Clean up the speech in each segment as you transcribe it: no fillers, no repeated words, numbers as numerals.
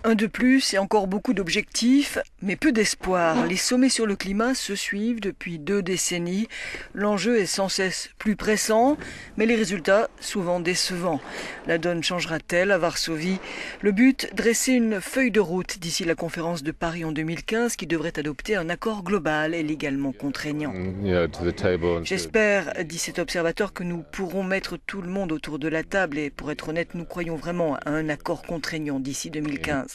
Un de plus et encore beaucoup d'objectifs, mais peu d'espoir. Les sommets sur le climat se suivent depuis 2 décennies. L'enjeu est sans cesse plus pressant, mais les résultats souvent décevants. La donne changera-t-elle à Varsovie? Le but, dresser une feuille de route d'ici la conférence de Paris en 2015 qui devrait adopter un accord global et légalement contraignant. J'espère, dit cet observateur, que nous pourrons mettre tout le monde autour de la table et pour être honnête, nous croyons vraiment à un accord contraignant d'ici 2015.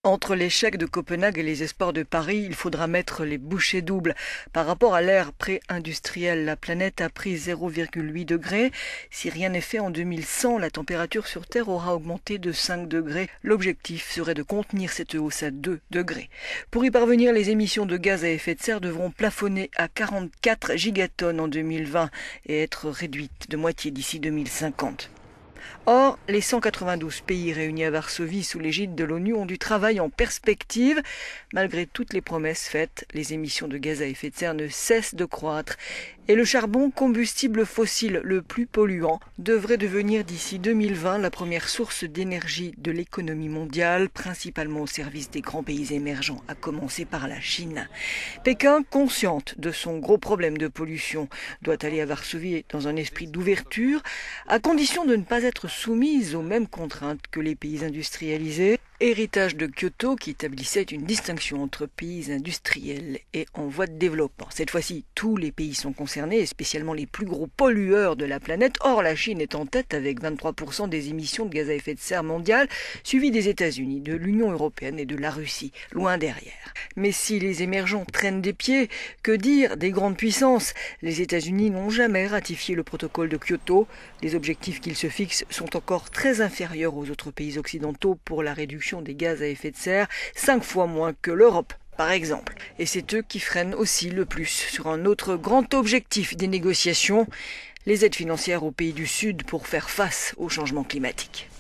Entre l'échec de Copenhague et les espoirs de Paris, il faudra mettre les bouchées doubles. Par rapport à l'ère pré-industrielle, la planète a pris 0,8 degrés. Si rien n'est fait en 2100, la température sur Terre aura augmenté de 5 degrés. L'objectif serait de contenir cette hausse à 2 degrés. Pour y parvenir, les émissions de gaz à effet de serre devront plafonner à 44 gigatonnes en 2020 et être réduites de moitié d'ici 2050. Or, les 192 pays réunis à Varsovie sous l'égide de l'ONU ont du travail en perspective. Malgré toutes les promesses faites, les émissions de gaz à effet de serre ne cessent de croître. Et le charbon, combustible fossile le plus polluant, devrait devenir d'ici 2020 la première source d'énergie de l'économie mondiale, principalement au service des grands pays émergents, à commencer par la Chine. Pékin, consciente de son gros problème de pollution, doit aller à Varsovie dans un esprit d'ouverture, à condition de ne pas être soumise aux mêmes contraintes que les pays industrialisés. Héritage de Kyoto qui établissait une distinction entre pays industriels et en voie de développement. Cette fois-ci, tous les pays sont concernés, et spécialement les plus gros pollueurs de la planète. Or, la Chine est en tête avec 23% des émissions de gaz à effet de serre mondiales, suivi des États-Unis, de l'Union européenne et de la Russie, loin derrière. Mais si les émergents traînent des pieds, que dire des grandes puissances? Les États-Unis n'ont jamais ratifié le protocole de Kyoto. Les objectifs qu'ils se fixent sont encore très inférieurs aux autres pays occidentaux pour la réduction des gaz à effet de serre, 5 fois moins que l'Europe, par exemple. Et c'est eux qui freinent aussi le plus sur un autre grand objectif des négociations, les aides financières aux pays du Sud pour faire face au changement climatique.